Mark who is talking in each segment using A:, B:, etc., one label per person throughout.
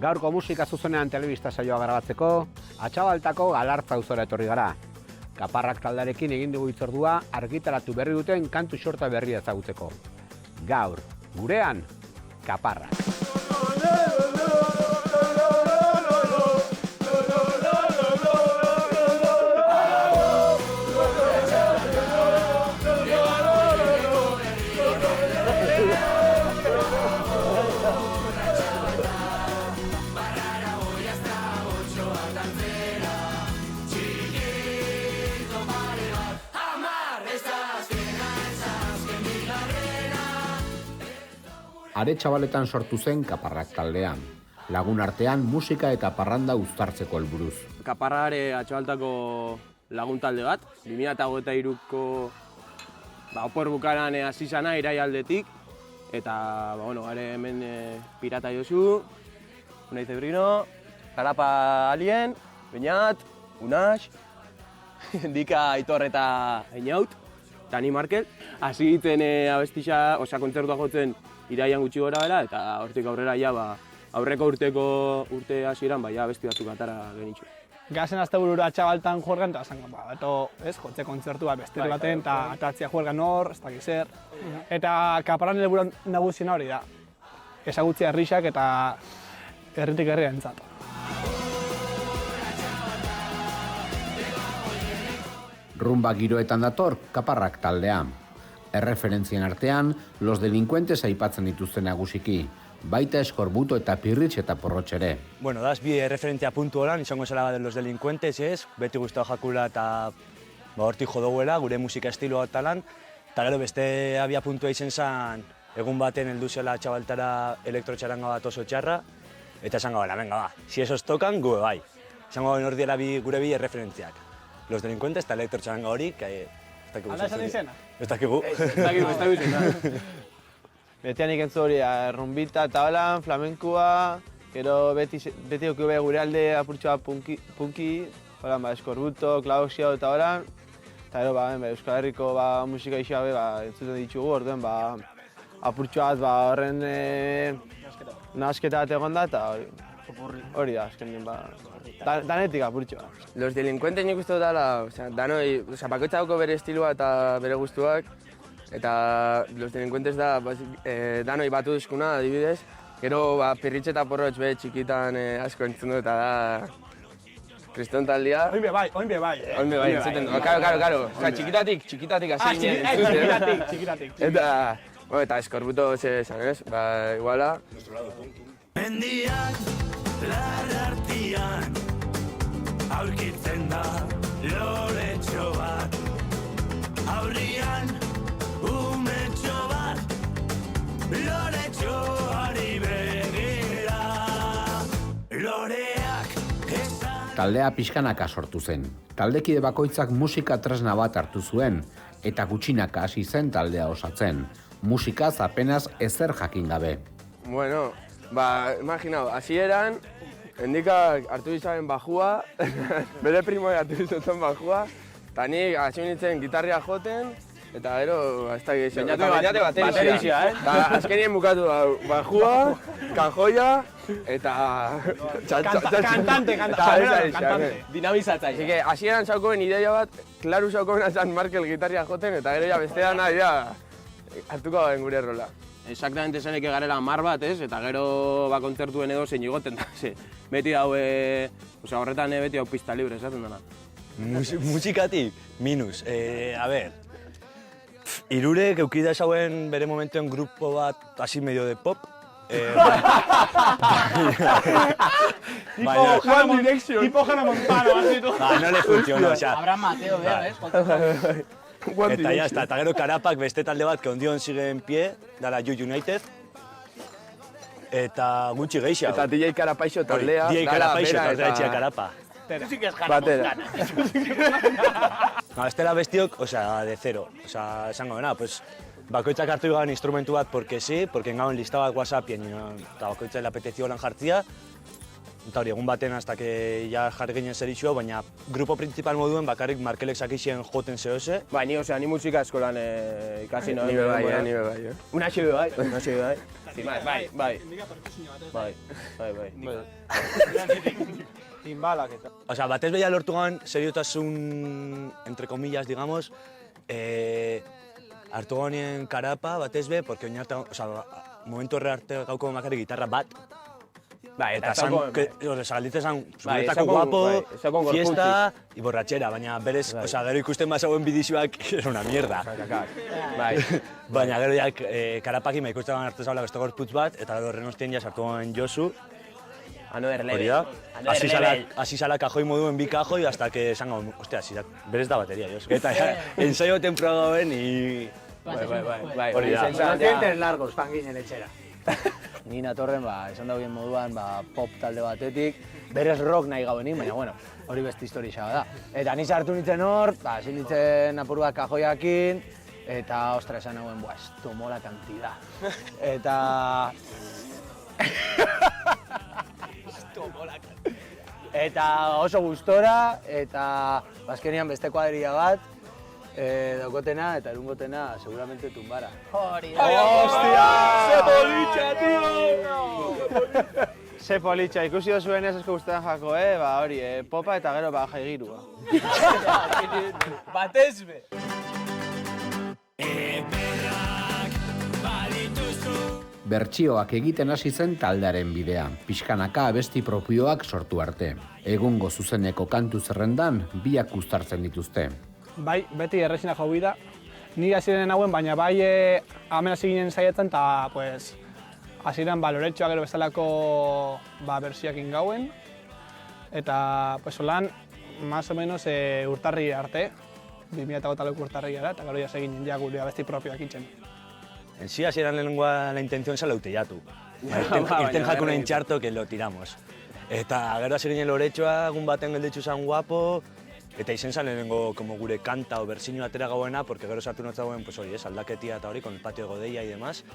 A: Gaurko musika zuzenean telebista saioa grabatzeko, Atxabaltako Galartza auzora etorri gara. Kaparrak taldearekin egin dugu hitzordua argitaratu berri duten kantu xorta berria ezagutzeko. Gaur, gurean, Kaparrak. Aretxabaletan sortu zen Kaparrak taldean. Lagun artean musika eta parranda uztartzeko helburuz.
B: Kaparra are Atxabaltako lagun talde bat. 2023ko opor bukaran hasi zana iraialdetik. Eta, are hemen Pirata Josu, Unai Zebrino, Garapa Alien, Beñat, Unax, Dika Aitor eta Einaut, Tani Markel. Hasi egiten abestixa, kontzertua jotzen iraian gutxi gora bera, eta hortik aurrera aurreko urte hasieran abesti batzuk atara genitxu.
C: Gazen asteburura Atxabaltan juergan, eta zango, jotze kontzertua beste baten, eta atatzia juergan hor, ez dakiz zer. Eta Kaparran helburu nagusiena hori da. Ezagutzea herrixak eta herritik herria entzat.
A: Rumba giroetan dator Kaparrak taldean. Erreferentzien artean, Los Delincuentes aipatzen dituzten nagusiki, baita Eskorbuto eta Pirritx eta Porrotx ere.
D: Bueno, daz bi referentzia puntu horan, izango zela de Los Delincuentes, beti guztau jakula eta hortik jodoguela, gure musika estiloa eta lan. Eta gero beste abia puntua izen zen, egun baten heldu zela Atxabaltara elektrotxaranga bat oso txarra, eta esango gara, venga ba, si esos tokan, gu bai. Esango gara hor diela gure bi referentziak. Los Delincuentes eta elektrotxaranga hori,
C: Alda esan izena?
D: Ez dakigu.
B: Ez dakigu izena.
E: Betean ikentzu hori, rumbita eta holan, flamenkua, gero beti okube gure alde apurtxoa punki, holan, Eskorbuto, Klauxio eta holan, eta gero, Euskal Herriko musika isa entzuten ditugu, orduen, apurtxoaz horren nahasketa bat egon da, eta hori da, azkenean, danetik apurtxoa.
B: Los Delincuentes nik uste dela, danoi, bakoitza dauko bere estiloa eta bere gustuak, eta Los Delincuentes da danoi batu duzkuna, adibidez. Gero Pirritx eta Porrotx be txikitan asko entzun dut, eta da kriston taldia.
C: Oin be bai.
B: Oin be bai, entzuten dut. Karo. Txikitatik hasi nien.
C: Txikitatik.
B: Eta Eskorbuto esan ez, iguala.
F: Mendiak larrartian aurkitzen da loretxo bat, aurrian umetxo bat, loretxoari begira, loreak esan...
A: Taldea pixkanaka sortu zen. Taldekide bakoitzak musika tresna bat hartu zuen, eta gutxinaka hasi zen taldea osatzen. Musikaz apenas ezer jakin gabe.
B: Bueno, imaginau, hasieran, Endika hartu izan bajua, bere primoa hartu izan bajua, eta nik hasi nintzen gitarria joten, eta gero, ez da gizio.
E: Beñate bateria.
B: Eta azkenien bukatu bajua, kanjoia, eta...
C: Kantante.
B: Dinamizatza. Así que hasieran zaukoen ideia bat, klaru zaukoen azan Markel gitarria joten, eta gero bestean hartuko gaben gure rola. Exactamente esan eke garela 10 bat, eta gero kontzertuen edo zein igoten da. Beti daue, horretan beti hau pista libre esaten dena.
D: Musikatik, minus. A ber, Irurek eukida esauen bere momentuen grupo bat así medio de pop.
C: Tipo Hannah Montana, así tú.
D: No le funciona, o sea...
G: Abraham Mateo, ¿ves?
D: Eta ya está, eta gero Karapak beste talde bat, que ondion sigue en pie, dala You United. Eta gutxi gehiago.
B: Eta DJ Karapaixo taldea.
D: DJ Karapaixo taldea etxea Karapa.
G: Tú sí que es Hannah Montana.
D: Estela bestiok, de cero. Esango dena, pues, bakoitzak hartu gaben instrumentu bat porque sí, porque engauen lista bat WhatsAppien, eta bakoitzak le apetezio lan jartzia. Eta hori, egun baten hasta que ja jarri ginen zerixua, baina grupo principal moduen bakarrik Markelek sakixen joten zehose.
B: Bai, ni musika eskolan ikasi no.
E: Ni bai.
B: Una xebe bai. Bai.
C: Timbalak eta.
D: Osea, batez beha lortu gauen, seriotasun, entre comillas, digamos, hartu gaunien karapa, batez be, porque oin arte, osea, momentu horre arte gauko bakarrik gitarra bat.
B: Bai,
D: Eta galditzen zan, guretako guapo, fiesta y borratxera, baina berez, osea, gero ikusten bazagoen bidixuak, era una mierda.
B: Bai.
D: Baina gero jak karapakima ikusten arte zaula beste gorputz bat, eta gero renostien ja sartu gauen Josu.
B: Another
D: Hori
B: level.
D: da, hasi zala kajoi moduen bi kajoi, hasta que esan gauen, ostia, berez da bateria, Josu. Eta ensaio temporada gauen, y...
B: Bai.
D: Hori da.
G: Los dientes largos, fan ginen etxera.
E: Ni natorren, esan dagoen moduan, pop talde batetik, berez rock nahi gauenik, baina, bueno, hori beste historia da. Eta ni sartu nintzen hor, hasi nintzen apur bat kajoiakin, eta, ostra, esan nagoen, esto mola cantidad. Eta... Eta oso gustora, eta azkenean beste kuadrilla bat, daukotena eta erungotena seguramente tumbara.
G: Hori da.
E: Hostia!
B: ¡Se politxa, tío!
E: Ze politxa, ikusi duzuen ez asko guztetan jako, hori, popa eta gero jaigirua.
G: Batez be.
A: Bertsioak egiten hasi zen taldearen bidea, pixkanaka abesti propioak sortu arte. Egungo zuzeneko kantu zerrendan biak uztartzen dituzte.
C: Bai, beti errezina jau da. Ni hasieran hauen, baina bai hemen hasi ginen saiatzen, eta pues, hasieran loretxoa gero bezalako bersioakin gauen. Eta pues, holan, más o menos urtarri arte, 2008 urtarri gara, eta gero ja egin ja gure abesti propioak itzen.
D: En sí, hasieran lehenengoa la intención zela uteiatu. Irten jakuna intxarto que lo tiramos. Eta gero hasi ginen loretxoa, egun baten gelditzu zan guapo, eta izen zan lehenengo como gure kanta o bersinio atera gauena, porque gero sartu notzagoen, pues hori, aldaketia eta hori, con el patio de Godeia y demás.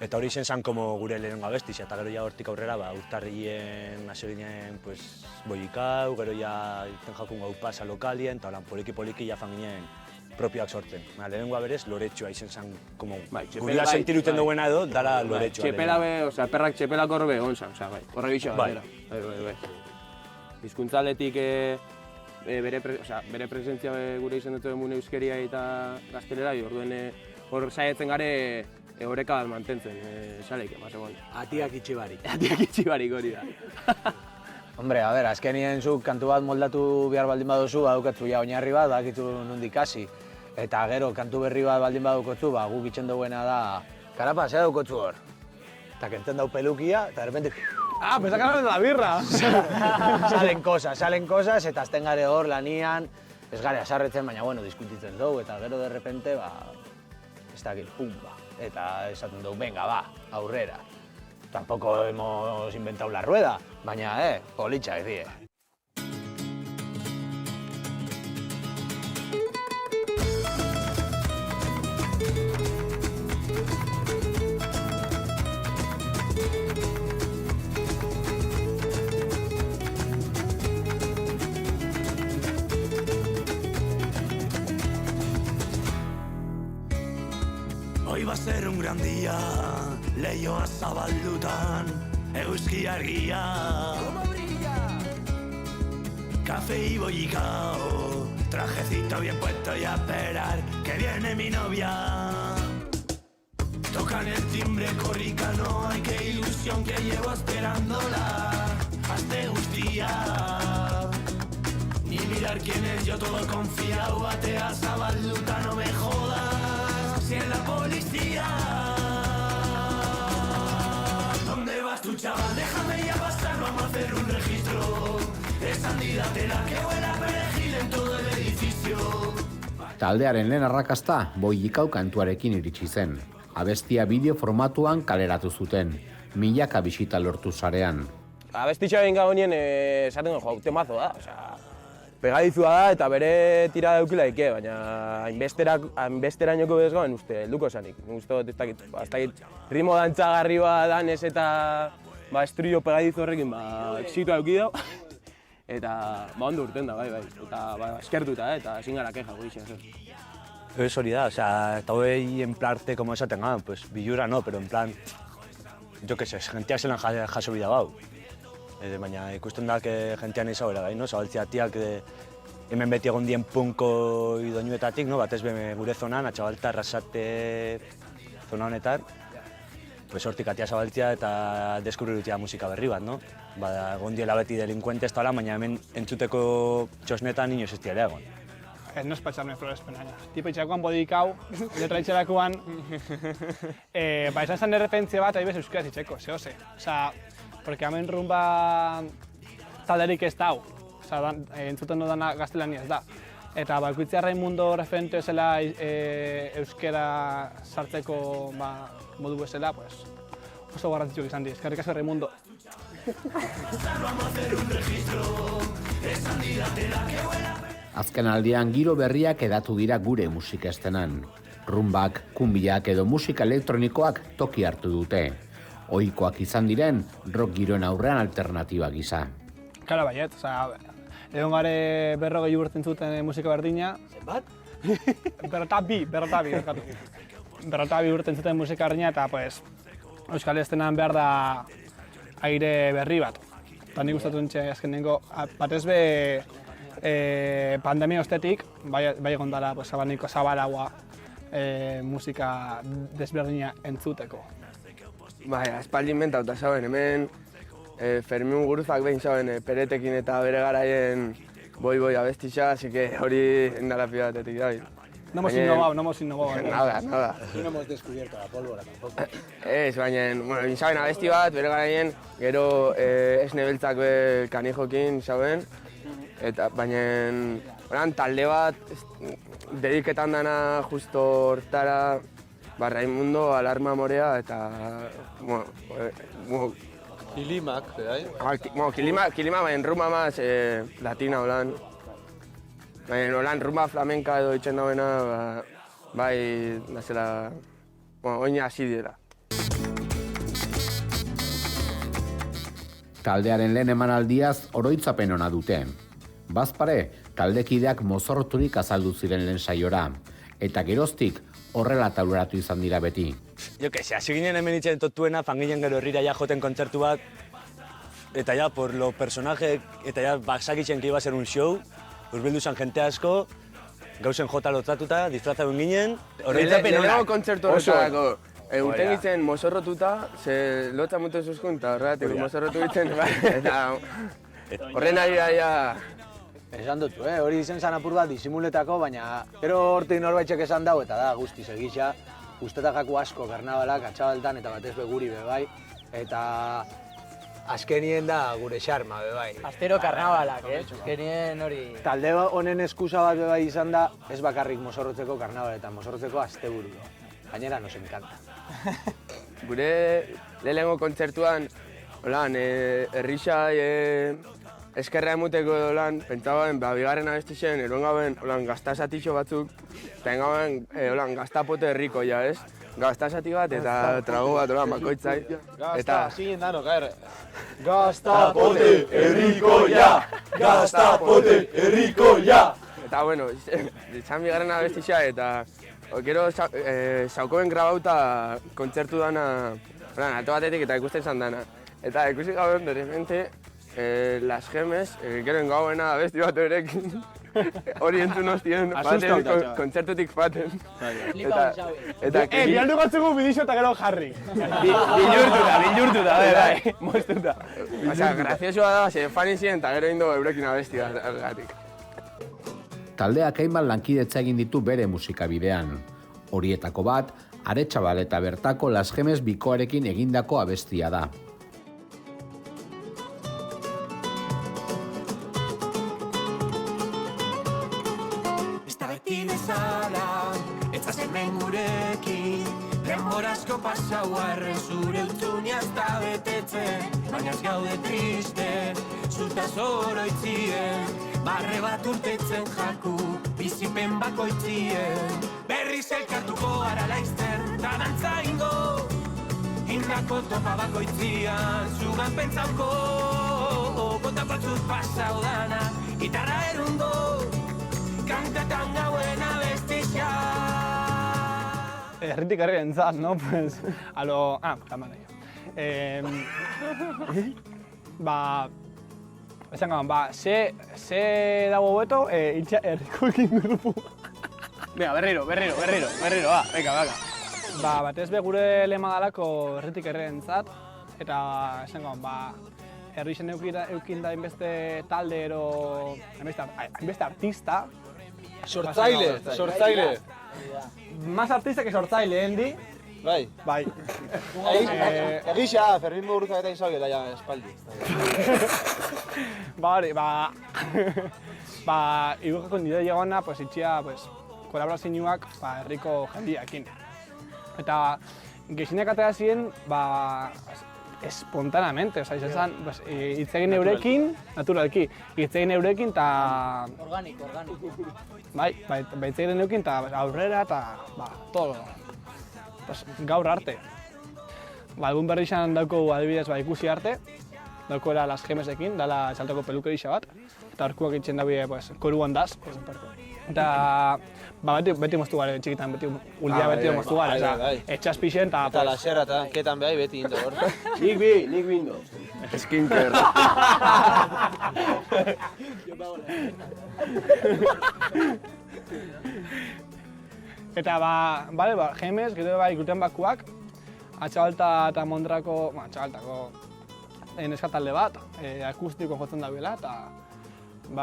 D: Eta hori izen zan como gure lehenengo abestiz, eta gero ja hortik aurrera, urtarrien hasi ginen, pues, boikau, gero ja irten jakun gau pasa lokalien, eta holan poliki ja fan ginen propioak sortzen. Lehenengoa berez, loretxoa izen zan, como, gurila sentiruten duguena edo, dala loretxoa.
B: Txepela be, osea, perrak txepelak hor be, onzan, osea, bai, horre bitxo
D: Bai.
B: Bai. Hizkuntzaletik bere presentzia gure izan dut emune euskeria eta gaztelera, orduen hor saietzen gare oreka bat mantentzen, esaleik, egon.
G: Atiak itxibarik.
B: Atiak itxibarik hori da.
E: Hombre, a ber, azkenien zuk kantu bat moldatu behar baldin baduzu, badukatzu ja oinarri bat, badakitu nondik hasi. Eta gero, kantu berri bat baldin badukotzu, guk itxen duguena da, karapa, zer daukotzu hor? Eta kentzen dau pelukia, eta de repente...
C: Ah, pensaba que hablaban de la birra!
E: Salen cosas, eta azten gare hor lanian, ez gare asarretzen, baina, bueno, diskutitzen dugu, eta gero de repente, ez dakit, pumba. Eta esaten dugu, venga, aurrera. Tampoco hemos inventado la rueda, baina, politxa, ez die.
F: Hoy va a ser un gran día, leioa zabaldutan, euski argia. Como brilla. Café y bollicao, trajecito bien puesto y a esperar que viene mi novia. Tocan el timbre corricano, ay qué ilusión que llevo esperándola. Hazte gustia, ni mirar quién es, yo todo confiado, batea zabalduta, no me jodas. Si en la policía, ¿dónde vas tú, chaval? Déjame ya pasar, vamos a hacer un registro. Esa andidatera que huele a perejil en todo el edificio.
A: Taldearen lehen arrakasta boilikau kantuarekin iritsi zen. Abestia bideo formatuan kaleratu zuten, milaka bisita lortu sarean.
B: Abestitxoa egin gaunien, esaten jo, temazo da, osea, pegadizua da eta bere tira daukila eke, baina hainbesterainoko bez gauen uste, helduko zanik. Uste dut ez dakit, ritmo dantzagarri bat danez eta estrido pegadizo horrekin, exitoa eduki dau. Eta, ondo urten da, bai. Eta, eskertuta, eta ezin gara keja, goixe.
D: Ez hori da, eta hori en plarte, como esaten gara, pues, bilura no, pero en plan, yo que sé, jenteak zelan jaso bida bau. Baina ikusten da, jentean izabera gai, no? Zabaltzea tiak hemen beti egon dien punko idoinuetatik, no? Batez be gure zonan, Atxabalta, Arrasate, zona honetan. Pues hortik atia zabaltzea eta deskubrirutia musika berri bat, no? Egon diela beti delinkuente ez tala, baina hemen entzuteko txosnetan inoz ez diara egon.
C: No es para echarme flores penaña. Tipo itxakoan bodikau, letra itxerakoan, izan zen erreferentzia bat, aibez euskaraz itxeko, zehose. Osa, porque hemen rumba talderik ez dau. Osa, entzuten dudana gaztelania ez da. Eta bakoitzea Raimundo referente zela euskera sartzeko modu bezala, pues, oso garrantzitsuak izan di. Eskerrik asko Raimundo.
A: Azken aldian giro berriak edatu dira gure musika estenan. Rumbak, kumbiak edo musika elektronikoak toki hartu dute. Ohikoak izan diren rock giroen aurrean alternatiba gisa.
C: Kala baiet, egon gare 40 urte entzuten musika berdina.
G: Bat?
C: Berrotabi urte entzuten musika berdina eta pues, euskal estenan behar da aire berri bat. Eta nik gustatu nintxe azkenengo, batez be pandemia ostetik, bai egon dara abaniko zabalagoa musika desberdina entzuteko.
E: Bai, aspaldi inventauta zauen, hemen Fermin Guruzak behin zauen peretekin eta bere garaien boi abestixa, así que hori endalapi batetik da.
C: No hemos innovado.
E: Nada.
G: No hemos descubierto la pólvora tampoco.
E: Ez, baina, bueno, zauen abesti bat, bere garaien, gero esne beltzak kanijokin zauen, eta baina, talde bat, dediketan dana justo hortara, Raimundo, Alarma Morea eta,
H: Kilimak,
E: Kilima, baina rumba maz latina holan. Baina holan rumba flamenka edo itxen dauena, bai, nazela, oina hasi dira.
A: Taldearen lehen emanaldiaz oroitzapen ona dute. Bazpare, taldekideak mozorturik azaldu ziren lehen saiora, eta geroztik horrela taureratu izan dira beti.
D: Jo que se, hasi ginen hemen itxen totuena, fanginen gero herrira ja joten kontzertu bat, eta ja, por lo personaje, eta ja, basakitzen que iba a ser un show, urbildu zen jente asko, gauzen jota lotzatuta, disfrazauen ginen,
E: horreitzapen hona. Lehenengo kontzertu horretarako, urten gitzen mozorrotuta, ze lotza mutu zuzkun, eta horretik mozorrotu gitzen, eta horren ari da,
G: Esan dutu, hori izen zan apur bat disimuletako, baina gero hortik norbaitxek esan dau, eta da guztiz egisa, guztetakaku asko karnabalak, Atxabaltan eta batez beguri bebai, eta azkenien da gure xarma bebai.
I: Astero karnabalak, azkenien hori...
G: Talde honen eskusa bat bebai izan da, ez bakarrik mozorrotzeko karnabaletan, mozorrotzeko asteburu. Gainera nos encanta.
E: Gure lehenengo kontzertuan, herrixai eskerra emuteko lan, pentsagoen, bigarren abestixen, eroen gauen gaztasatixo batzuk, eta gauen gaztapote herrikoia, ez? Gaztasati bat eta trago bat bakoitzai.
H: Gazta, siguen dano, kaer.
F: Gaztapote herrikoia! Gaztapote herrikoia!
E: Eta, bueno, izan bigarren abestixa eta gero saukoen grabauta kontzertu dana, alto batetik eta ikusten zan dana. Eta ikusi gauen, de repente, Las Gemes, gero engauena abesti bat erekin, hori entzun hostien, kontzertutik faten.
C: Bialdu gatzugu bidixo eta gero jarri.
E: Bildurtuta, bai, moztuta. Osea, graziosua da, ze fan izien eta gero indo eurekin abesti bat.
A: Taldeak hainbat lankidetza egin ditu bere musikabidean. Horietako bat, Aretxabal eta bertako Las Gemes bikoarekin egindako abestia da.
F: Hemen gurekin, denborazko pasau arren zure utzunia ez da betetzen, baina ez gaude triste, zutaz oroitzien, barre bat urtetzen jaku, bizipen bakoitzien, berriz elkartuko gara laizter, da dantza ingo, egindako topa bakoitzian, zugan pentsauko, bota batzut pasau dana, gitarra erundo, kantatan gauen abestixa.
C: Herritik herrien zaz, no? Pues, kaman nahi. Esan gaman, ze dago beto, itxa herriko ekin grupu.
B: Venga, berriro, va, venga.
C: Batez be gure lema dalako herritik herrien zat, eta esan gaman, herri zen eukin da inbeste talde ero, inbeste artista.
H: Sortzaile.
C: Más artista que sortzaile, Endi.
H: Bai. Egisa, Fermin Muguruza eta izauge da ja espaldi.
C: Igurkako nire diagona, pues, itxia, pues, kolaborazioak herriko jendiakin. Eta gehiagoak atera ziren, espontaneamente, izan zen, hitz egin eurekin, naturalki, hitz egin eurekin eta...
I: Organiko.
C: Bai, hitz egin eurekin eta aurrera eta, todo. Gaur arte. Egun berri izan dauko adibidez ikusi arte, daukoela Las Gemesekin, dala Saltoko pelukerixa bat, eta horkuak itxen daue koru handaz. Eta beti moztu gara, txikitan beti beti moztu gara, etxas pixen eta...
H: Eta laserra eta ketan behai beti indo hor.
B: Nik bindo. Skinker.
C: Eta Gemes, gero ikusten bakuak, Atxabalta eta Mondrako, neska talde bat, akustiko jotzen dagoela, eta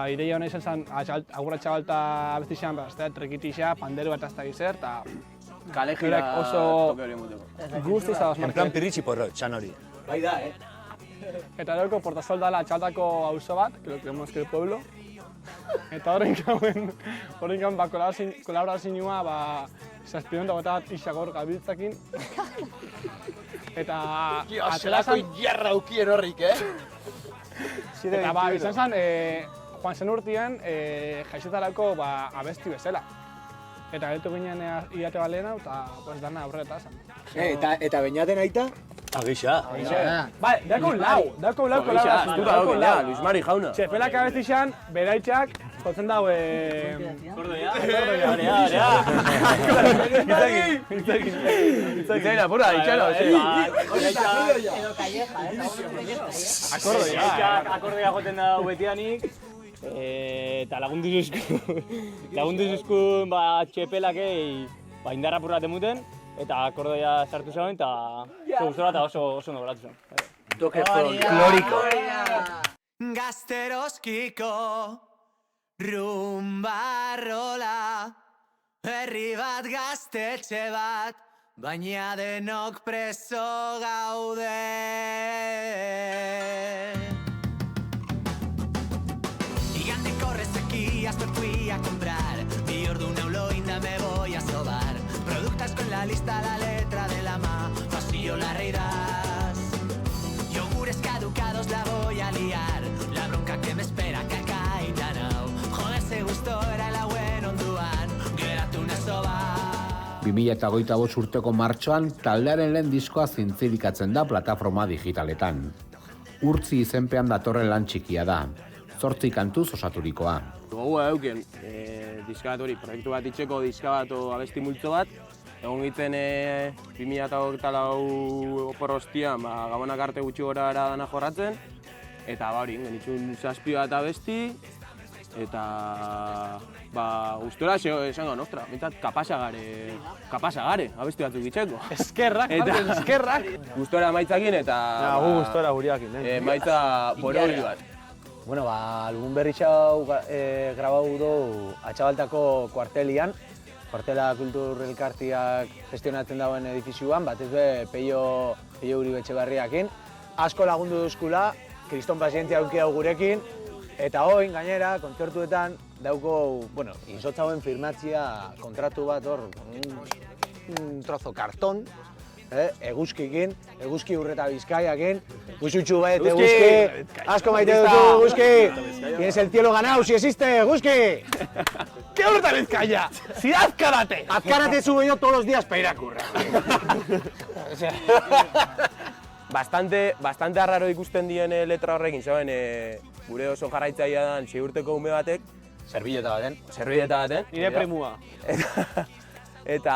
C: ideia hona izan zen, Agur Atxabalta abestixan, trekitixa, pandero bat azta gizer, eta
B: Kalejira
C: oso guztiz da
D: En plan pirritxi porro, txan hori.
I: Bai da,
C: Eta lorko Portasol dala Atxabaltako auzo bat, que lo creemos que el pueblo. Eta horren kolaborazioa, zazpion dago bat isagor gabiltzakin. Eta...
H: Zelako jarra aukien horrik,
C: Eta izan zen, joan zen urtien, jaixetarako abesti bezala. Eta gaitu ginen iate balena, eta dana aurreta zen.
G: Eta beñaten aita?
D: Agisa.
C: Dako lau kolaborazioa.
B: Luis Mari jauna.
C: Txepelak abestixan, beraitxak, jotzen dago...
B: Itzegin apura, itxalo.
J: Akordea joten da betianik, eta lagundu zuzkun txepelakei indarra purraten muten, eta akordea sartu zegoen, eta gustora eta oso ondo geratu zen.
G: Toke folkloriko.
F: Gazteroskiko rumbarrola, herri bat gaztetxe bat, baina denok preso gaude. Igandeko resequías me fui a comprar, mi orduna uloinda me voy a sobar, productas con la lista, la letra de la ma, pasillo la reirás. Yogures caducados la voy a liar, la bronca que me espera caca y danao, joderse gustora la buen onduan, geratu nesoba.
A: 2025 urteko martxoan taldearen lehen diskoa zintzilikatzen da plataforma digitaletan. Urtzi izenpean datorren lan txikia da, 8 kantuz osaturikoa.
B: Gogoa euken, diska bat hori, proiektu bat itxeko diska bat abesti multzo bat, egon egiten 2024 oporrostian, gabonak arte gutxi gora dana jorratzen, eta hori, genitzun 7 bat abesti, eta gustora esango nostra, bintzat kapasa gare, abesti batzuk itxeko.
C: Eskerrak!
B: Gustora maitzakin eta...
H: Gu gustora guriakin,
B: maitza borori bat.
G: Bueno, algun berri xau grabau du Atxabaltako kuartelian, Kuartela Kultur Elkartiak gestionatzen dagoen edifizioan, batez be Peio Uribe Etxebarriakin. Asko lagundu duzkula, kriston pazientzia auki hau gurekin, eta oin gainera, kontzertuetan, dauko, izotza hauen firmatzia kontratu bat hor, un trozo karton, eguzkikin, eguzki urreta Bizkaiakin, guzutxu bet, eguzki, asko maite duzu, eguzki, tienes el cielo ganau, si existe, eguzki!
C: ¿Qué urreta Bizkaia? Si Azkarate!
G: Azkarate subo yo todos los días para ir a currar.
B: bastante arraro ikusten dien letra horrekin, zaben, gure oso jarraitzailea dan 6 urteko ume batek.
G: Zerbilleta baten.
C: Nire primua.
B: Eta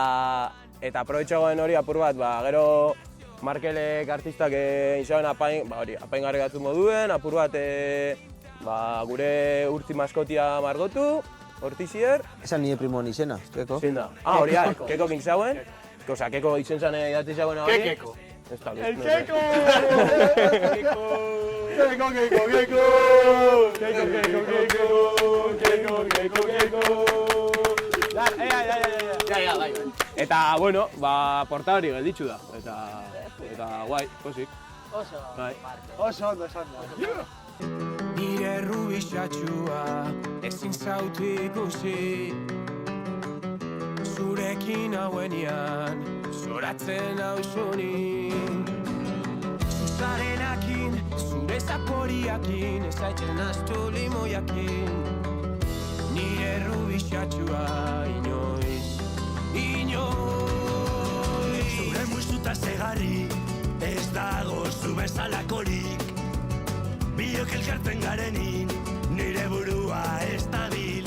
B: aprobetxagoen hori apur bat, gero Markelek artistak inzaben apaingarri batzu moduen, apur bat gure urtzi maskotia margotu, Hortizier.
E: Esan nire primoan izena, Keko.
B: Zein da? Hori da, Keko king zauen. Osa, Keko izen zan idatzi zauen hori.
C: Kekeko.
B: El
C: Keko!
B: Eta, bueno, porta hori gelditzu da. Eta guai, posik.
E: Oso ondo.
F: Nire rubixatxua ezin zautu ikusi, zurekin hauenian zoratzen hausuni. Zuzarenakin, zure zaporiakin, ezaitzen astu limoiakin. Nire rubixatxua inoiz.
K: Zure musuta segarri, ez dago zu bezalakorik. Biok elkartzen garenin, nire burua ez dabil.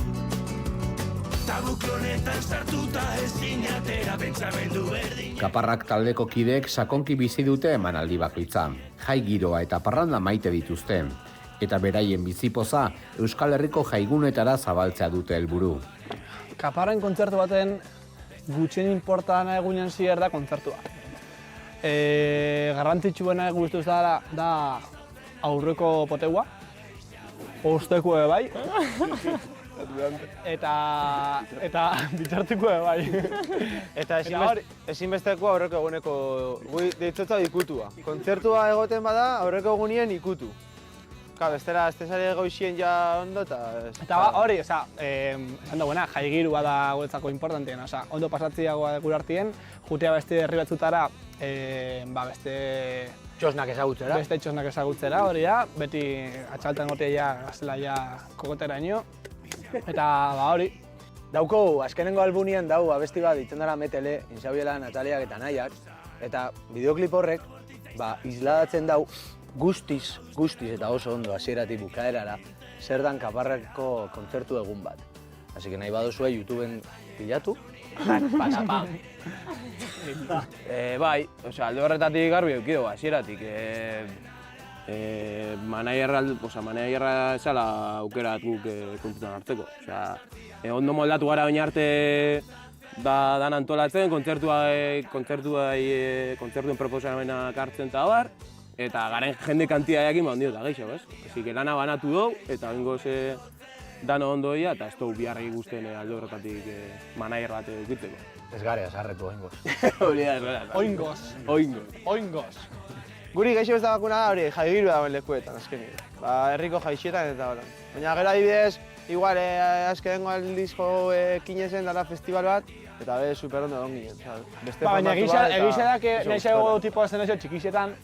K: Tabu klonetan sartuta ezin atera pentsamendu berdin.
A: Kaparrak taldeko kideek sakonki bizi dute emanaldi bakoitza. Jai giroa eta parranda maite dituzte. Eta beraien bizipoza Euskal Herriko jaigunetara zabaltzea dute helburu.
C: Kaparren kontzertu baten gutxien inportana egunean zier da kontzertua. Garrantzitsuena guztuz da aurreko potegua, osteko bai, eta bitarteko bai.
E: Eta ezinbesteko aurreko eguneko, deitzotza ikutua. Kontzertua egoten bada aurreko egunien ikutu. Bestera, ez tezari goizien ja ondo eta...
C: hori, esan dagoena, jaigirua da guretzako importantien, ondo pasatziagoa gure artien, jutea beste herri batzutara, beste...
G: Txosnak ezagutzera.
C: Beste txosnak ezagutzera, hori da, beti atxaltan gotea gaztela kokotera ino, eta hori.
G: Dauko, azkenengo albunien abesti bat ditzen dara Metele, Insabiela, Nataliak eta Nahiak, eta bideoklip horrek, isladatzen dau, guztiz eta oso ondo hasieratik bukaerara, zer dan Kaparrako kontzertu egun bat. Así que nahi baduzue YouTubeen pilatu, patapam.
B: Bai, alde horretatik garbi eukidu hasieratik. Manaierra esala aukerat guk kontutan hartzeko. Ondo moldatu gara baina arte dan antolatzen, kontzertuen proposamenak hartzen eta bar. Eta garen jende kantidadekin ondo eta gehiago, ez? Así que lana banatu dugu, eta bengoz dano ondoia, eta ez dugu biharregi guztien alde horretatik manager bat edukitzeko.
G: Ez gare, azarretu oingoz.
B: Hori da, ez gara.
C: Oingoz.
E: Guri gaixo ez da bakuna da hori, jaigiru dagoen lekuetan, azkenik. Herriko jaixietan eta hola. Baina gero adibidez, igual azkenengo aldizko kinezen dara festival bat, eta super ondo egon ginen.
C: Baina egisa da, nahiago tipoa zen eso txikixetan,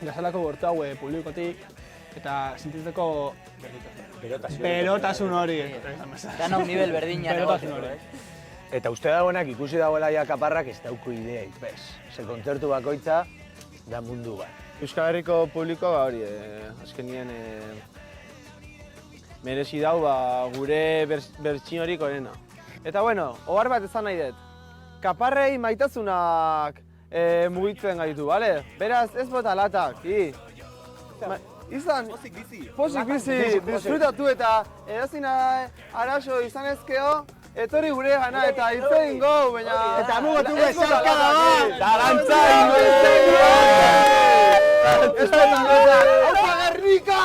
C: gazalako gortu hau publikotik, eta sentitzeko berotasun hori.
I: Danok nivel berdina
C: berotasun hori.
G: Eta uste dagoenak ikusi dagoela ja Kaparrak ez dauko idea ipez. Ze kontzertu bakoitza da mundu bat.
E: Euskal Herriko publikoa hori, azkenien merezi dau gure bertsin horik horrena. Eta bueno, ohar bat ezan nahi dut. Kaparrei maitasunak mugitzen gaitu, bale? Beraz, ez bota latak, izan, posik bizi, disfrutatu eta edazina arazo izan ezkeo, etorri gure gana eta hitz egin gau, baina...
G: Eta mugatu bezarka da bat!
E: Zalantza ingo! Ez bota latak! Aupa Gernika!